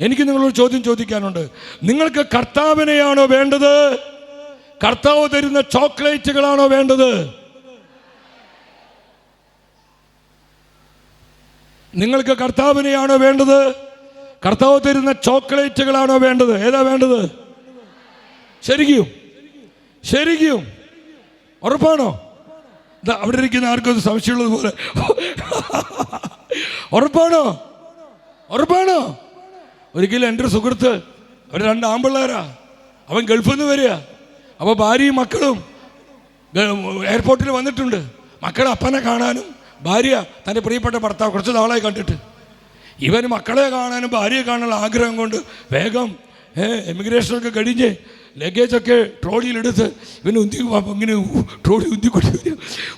എനിക്ക് നിങ്ങളോട് ചോദ്യം ചോദിക്കാനുണ്ട്. നിങ്ങൾക്ക് കർത്താവിനെയാണോ വേണ്ടത്? കർത്താവ് തരുന്ന ചോക്ലേറ്റുകളാണോ വേണ്ടത്? നിങ്ങൾക്ക് കർത്താവിനെയാണോ വേണ്ടത്? കർത്താവ് തരുന്ന ചോക്ലേറ്റുകളാണോ വേണ്ടത്? ഏതാ വേണ്ടത്? ശരിക്കും ഉറപ്പാണോ? അവിടെ ഇരിക്കുന്ന ആർക്കും സംശയമുള്ളത് പോലെ ഉറപ്പാണോ? ഒരിക്കലും എൻ്റെ ഒരു സുഹൃത്ത്, അവർ 2 ആൺപിള്ളേരാ, അവൻ ഗൾഫിൽ നിന്ന് വരിക. അപ്പോൾ ഭാര്യയും മക്കളും എയർപോർട്ടിൽ വന്നിട്ടുണ്ട്. മക്കളെ അപ്പനെ കാണാനും ഭാര്യ തൻ്റെ പ്രിയപ്പെട്ട ഭർത്താവ് കുറച്ച് നാളായി കണ്ടിട്ട്, ഇവൻ മക്കളെ കാണാനും ഭാര്യയെ കാണാനുള്ള ആഗ്രഹം കൊണ്ട് വേഗം എമിഗ്രേഷനൊക്കെ കഴിഞ്ഞ് ലഗേജൊക്കെ ട്രോളിയിലെടുത്ത് ഇവന് ഇങ്ങനെ ട്രോളി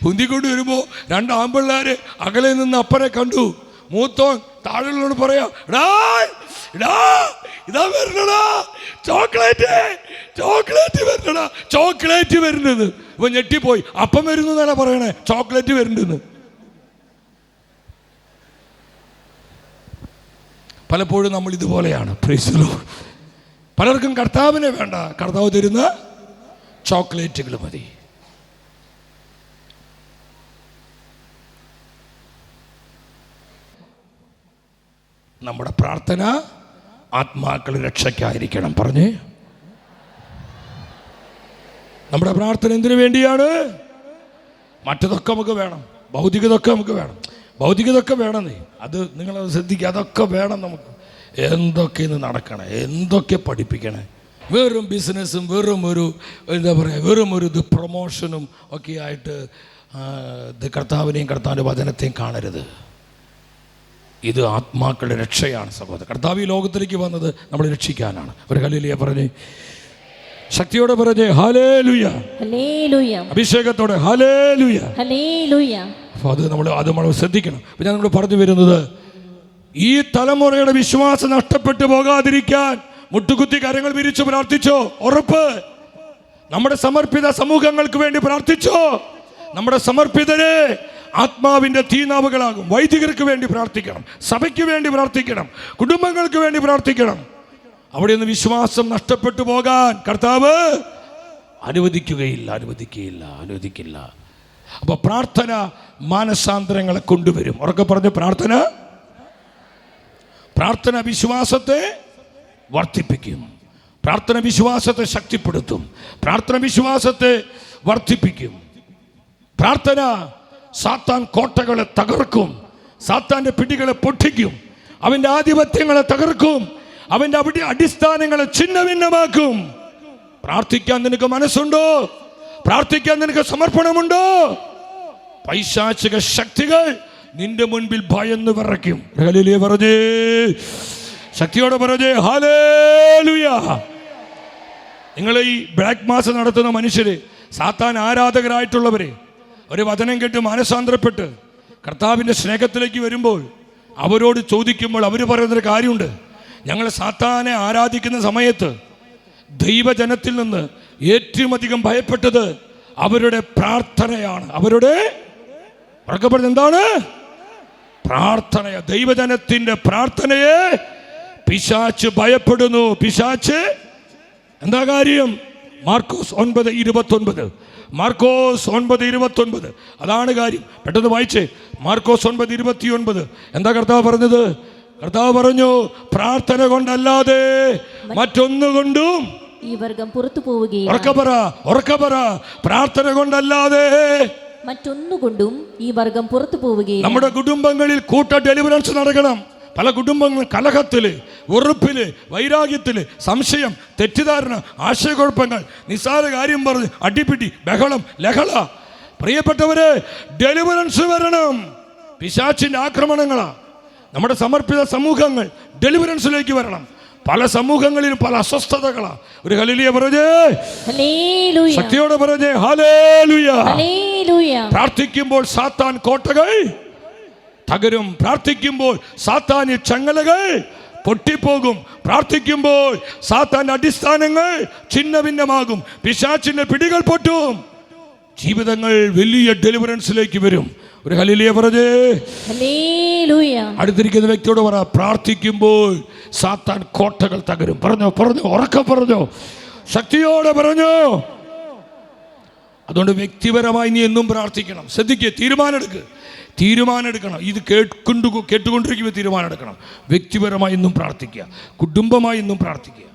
ഉന്തിക്കൊണ്ട് വരുമ്പോൾ 2 ആൺപിള്ളേർ അകലെ നിന്ന് അപ്പനെ കണ്ടു. മൂത്തോൻ താഴെയുള്ളവരോട് പറയാ, ഇതാ വരണടാ ചോക്ലേറ്റ് വരുന്നത്. ഇപ്പൊ ഞെട്ടിപ്പോയി. അപ്പം വരുന്നു എന്നല്ല പറയണേ, ചോക്ലേറ്റ് വരുന്നുണ്ടെന്ന്. പലപ്പോഴും നമ്മൾ ഇതുപോലെയാണ്. Praise the Lord. പലർക്കും കർത്താവിനെ വേണ്ട, കർത്താവ് തരുന്ന ചോക്ലേറ്റുകൾ മതി. നമ്മുടെ പ്രാർത്ഥന ആത്മാക്കളുടെ രക്ഷയ്ക്കായിരിക്കണം. പറഞ്ഞേ, നമ്മുടെ പ്രാർത്ഥന എന്തിനു വേണ്ടിയാണ്? മറ്റതൊക്കെ നമുക്ക് വേണം, ഭൗതികതൊക്കെ നമുക്ക് വേണം, ഭൗതികതൊക്കെ വേണമെന്നേ. അത് നിങ്ങളത് ശ്രദ്ധിക്കുക, അതൊക്കെ വേണം നമുക്ക്. എന്തൊക്കെ ഇന്ന് നടക്കണേ, എന്തൊക്കെ പഠിപ്പിക്കണേ. വെറും ബിസിനസ്സും വെറും ഒരു ഇത് പ്രൊമോഷനും ഒക്കെ ആയിട്ട് കർത്താവിനെയും കർത്താവിൻ്റെ വചനത്തെയും കാണരുത്. ഇത് ആത്മാക്കളുടെ രക്ഷയാണ് സഹോദരൻ. കർത്താവ് ഈ ലോകത്തിലേക്ക് വന്നത് നമ്മളെ രക്ഷിക്കാനാണ്. ഒരു ഹല്ലേലൂയ പറഞ്ഞേ, ശക്തിയോടെ പറഞ്ഞേ ഹല്ലേലൂയ. അഭിഷേകത്തോടെ ഹല്ലേലൂയ. അപ്പോൾ അത് നമ്മൾ ശ്രദ്ധിക്കണം. അപ്പോൾ ഞാൻ നമ്മൾ പറഞ്ഞു വരുന്നത്, ഈ തലമുറയുടെ വിശ്വാസം നഷ്ടപ്പെട്ടു പോകാതിരിക്കാൻ മുട്ടുകുത്തി കരങ്ങൾ വിരിച്ചു പ്രാർത്ഥിച്ചോ? ഉറപ്പ്. നമ്മുടെ സമർപ്പിത സമൂഹങ്ങൾക്ക് വേണ്ടി പ്രാർത്ഥിച്ചോ? നമ്മുടെ സമർപ്പിതരെ ആത്മാവിൻ്റെ തീനാവുകളാകും. വൈദികർക്ക് വേണ്ടി പ്രാർത്ഥിക്കണം, സഭയ്ക്ക് വേണ്ടി പ്രാർത്ഥിക്കണം, കുടുംബങ്ങൾക്ക് വേണ്ടി പ്രാർത്ഥിക്കണം. അവിടെ നിന്ന് വിശ്വാസം നഷ്ടപ്പെട്ടു പോകാൻ കർത്താവ് അനുവദിക്കില്ല. അപ്പോൾ പ്രാർത്ഥന മാനസാന്തരങ്ങളെ കൊണ്ടുവരും. ഉറക്കെ പറഞ്ഞ്, പ്രാർത്ഥന വിശ്വാസത്തെ വർദ്ധിപ്പിക്കും, പ്രാർത്ഥന വിശ്വാസത്തെ ശക്തിപ്പെടുത്തും, പ്രാർത്ഥന വിശ്വാസത്തെ വർദ്ധിപ്പിക്കും. പ്രാർത്ഥന സാത്താൻ കോട്ടകളെ തകർക്കും, സാത്താൻ്റെ പിടികളെ പൊട്ടിക്കും, അവൻ്റെ ആധിപത്യങ്ങളെ തകർക്കും, അവൻ്റെ അടിസ്ഥാനങ്ങളെ ഛിന്നഭിന്നമാക്കും. പ്രാർത്ഥിക്കാൻ നിനക്ക് മനസ്സുണ്ടോ? പ്രാർത്ഥിക്കാൻ നിനക്ക് സമർപ്പണമുണ്ടോ? പൈശാചിക ശക്തികൾ നിന്റെ മുൻപിൽ ഭയന്ന് വിറയ്ക്കും. ഹല്ലേലൂയ പറഞ്ഞേ, ശക്തിയോടെ പറഞ്ഞേ ഹല്ലേലൂയ. നിങ്ങൾ ഈ ബ്ലാക്ക് മാസ് നടത്തുന്ന മനുഷ്യര്, സാത്താൻ ആരാധകരായിട്ടുള്ളവരെ, ഒരു വചനം കേട്ട് മാനസാന്തരപ്പെട്ട് കർത്താവിൻ്റെ സ്നേഹത്തിലേക്ക് വരുമ്പോൾ അവരോട് ചോദിക്കുമ്പോൾ അവർ പറയുന്നൊരു കാര്യമുണ്ട്. ഞങ്ങൾ സാത്താനെ ആരാധിക്കുന്ന സമയത്ത് ദൈവജനത്തിൽ നിന്ന് ഏറ്റവും അധികം ഭയപ്പെട്ടത് അവരുടെ പ്രാർത്ഥനയാണ്. അവരുടെ എന്താണ്? പ്രാർത്ഥന. ദൈവജനത്തിൻ്റെ പ്രാർത്ഥനയെ പിശാച് ഭയപ്പെടുന്നു. പിശാച് എന്താ കാര്യം? മാർക്കോസ് 9:29. മാർക്കോസ് 9:29 അതാണ് കാര്യം. പെട്ടെന്ന് വായിച്ചേ. മാർക്കോസ് 9:29 എന്താ കർത്താവ് പറഞ്ഞത്? കർത്താവ് പറഞ്ഞു, പ്രാർത്ഥന കൊണ്ടല്ലാതെ മറ്റൊന്നുകൊണ്ടും ഈ വർഗം പുറത്തു പോവുകയില്ല. ഉറക്കെ പറ. പ്രാർത്ഥന കൊണ്ടല്ലാതെ മറ്റൊന്നുകൊണ്ടും ഈ വർഗം പുറത്തു പോവുകയില്ല. നമ്മുടെ കുടുംബങ്ങളിൽ കൂട്ട ഡെലിവറൻസ് നടക്കണം. പല കുടുംബങ്ങളും കലഹത്തില്, വെറുപ്പില്, വൈരാഗ്യത്തില്, സംശയം, തെറ്റിദ്ധാരണ, ആശയക്കുഴപ്പങ്ങൾ, നിസ്സാര കാര്യം പറഞ്ഞ് അടിപിടി, ബഹളം, ലഹള. പ്രിയപ്പെട്ടവരെ, ഡെലിവറൻസ് വരണം. പിശാചിന്റെ ആക്രമണങ്ങളാ. നമ്മുടെ സമർപ്പിത സമൂഹങ്ങൾ ഡെലിവറൻസിലേക്ക് വരണം. പല സമൂഹങ്ങളിലും പല അസ്വസ്ഥതകളാ. ഒരു ഹല്ലേലൂയ പറഞ്ഞേ, ശക്തിയോടെ പറഞ്ഞേ ഹല്ലേലൂയ. പ്രാർത്ഥിക്കുമ്പോൾ സാത്താൻ കോട്ടകൾ തകരും. പ്രാർത്ഥിക്കുമ്പോൾ സാത്താന് ചങ്ങലകൾ പൊട്ടിപ്പോകും. പ്രാർത്ഥിക്കുമ്പോൾ സാത്താന്റെ അടിസ്ഥാനങ്ങൾ ഛിന്നഭിന്നമാകും. പിശാചിന്റെ പിടികൾ പൊട്ടും. ജീവിതങ്ങൾ വലിയ ഡെലിവറൻസിലേക്ക് വരും. ഒരു ഹല്ലേലൂയ പറഞ്ഞേ. ഹല്ലേലൂയ. അടുത്തിരിക്കുന്ന വ്യക്തിയോട് പറ, പ്രാർത്ഥിക്കുമ്പോൾ സാത്താൻ കോട്ടകൾ തകരും. പറഞ്ഞോ, ഉറക്കം പറഞ്ഞോ, ശക്തിയോടെ പറഞ്ഞോ. അതുകൊണ്ട് വ്യക്തിപരമായി നീ എന്നും പ്രാർത്ഥിക്കണം. ശ്രദ്ധിക്കുക, തീരുമാനം എടുക്കണം. ഇത് കേട്ടുകൊണ്ടിരിക്കുമ്പോൾ തീരുമാനം എടുക്കണം. വ്യക്തിപരമായി എന്നും പ്രാർത്ഥിക്കുക, കുടുംബമായി എന്നും പ്രാർത്ഥിക്കുക.